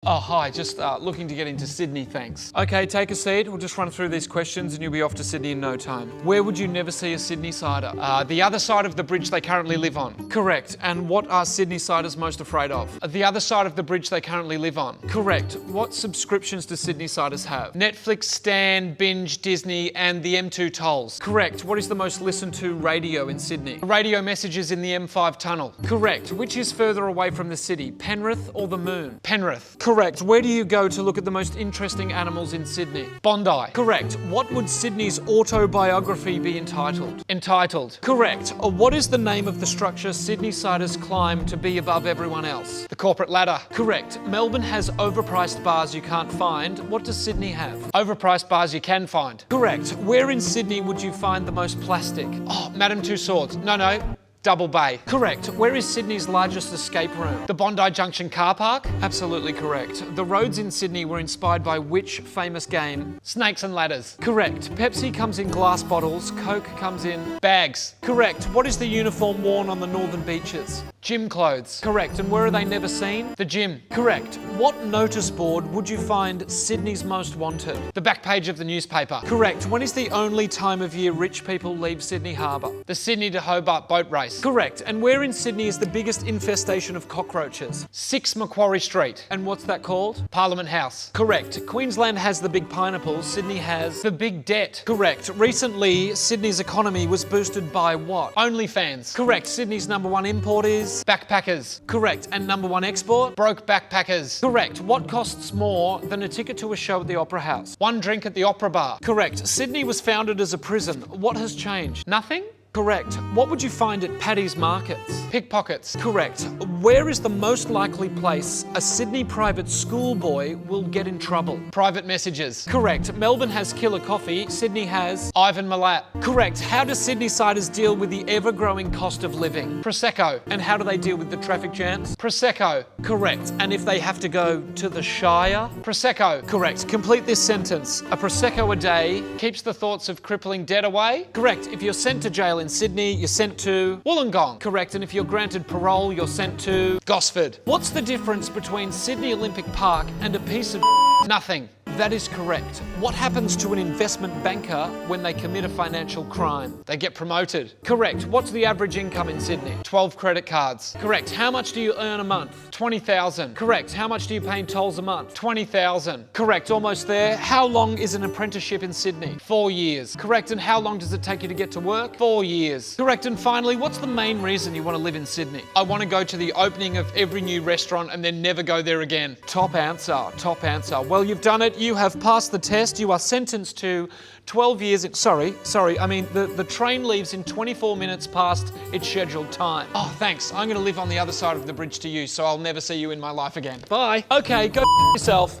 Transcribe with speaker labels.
Speaker 1: Oh, hi, just looking to get into Sydney, thanks. Okay, take a seat. We'll just run through these questions and you'll be off to Sydney in no time. Where would you never see a Sydney-sider? The other side of the bridge they currently live on. Correct. And what are Sydney-siders most afraid of? The other side of the bridge they currently live on. Correct. What subscriptions do Sydney-siders have? Netflix, Stan, Binge, Disney, and the M2 tolls. Correct. What is the most listened to radio in Sydney? Radio messages in the M5 tunnel. Correct. Which is further away from the city, Penrith or the moon? Penrith. Correct. Where do you go to look at the most interesting animals in Sydney? Bondi. Correct. What would Sydney's autobiography be entitled? Entitled. Correct. What is the name of the structure Sydney-siders climb to be above everyone else? The corporate ladder. Correct. Melbourne has overpriced bars you can't find. What does Sydney have? Overpriced bars you can find. Correct. Where in Sydney would you find the most plastic? Oh, Madame Tussauds. No. Double Bay. Correct. Where is Sydney's largest escape room? The Bondi Junction car park? Absolutely correct. The roads in Sydney were inspired by which famous game? Snakes and Ladders. Correct. Pepsi comes in glass bottles, Coke comes in bags. Correct. What is the uniform worn on the northern beaches? Gym clothes. Correct. And where are they never seen? The gym. Correct. What notice board would you find Sydney's most wanted? The back page of the newspaper. Correct. When is the only time of year rich people leave Sydney Harbour? The Sydney to Hobart boat race. Correct. And where in Sydney is the biggest infestation of cockroaches? 6 Macquarie Street. And what's that called? Parliament House. Correct. Queensland has the big pineapple. Sydney has the big debt. Correct. Recently, Sydney's economy was boosted by what? OnlyFans. Correct. Sydney's #1 import is backpackers. Correct. And #1 export? Broke backpackers. Correct. What costs more than a ticket to a show at the Opera House? 1 drink at the Opera Bar. Correct. Sydney was founded as a prison. What has changed? Nothing? Correct. What would you find at Paddy's Markets? Pickpockets. Correct. Where is the most likely place a Sydney private schoolboy will get in trouble? Private messages. Correct. Melbourne has killer coffee. Sydney has Ivan Milat. Correct. How do Sydney-siders deal with the ever-growing cost of living? Prosecco. And how do they deal with the traffic jams? Prosecco. Correct. And if they have to go to the Shire? Prosecco. Correct. Complete this sentence. A Prosecco a day keeps the thoughts of crippling debt away? Correct. If you're sent to jail in Sydney, you're sent to Wollongong. Correct. And if you're granted parole, you're sent to Gosford. What's the difference between Sydney Olympic Park and a piece of nothing? That is correct. What happens to an investment banker when they commit a financial crime? They get promoted. Correct. What's the average income in Sydney? 12 credit cards. Correct. How much do you earn a month? 20,000. Correct. How much do you pay in tolls a month? 20,000. Correct. Almost there. How long is an apprenticeship in Sydney? 4 years. Correct. And how long does it take you to get to work? 4 years. Correct. And finally, what's the main reason you want to live in Sydney? I want to go to the opening of every new restaurant and then never go there again. Top answer. Top answer. Well, you've done it. You have passed the test. You are sentenced to 12 years. The train leaves in 24 minutes past its scheduled time. Oh, thanks. I'm going to live on the other side of the bridge to you, so I'll never see you in my life again. Bye. Okay, go yourself.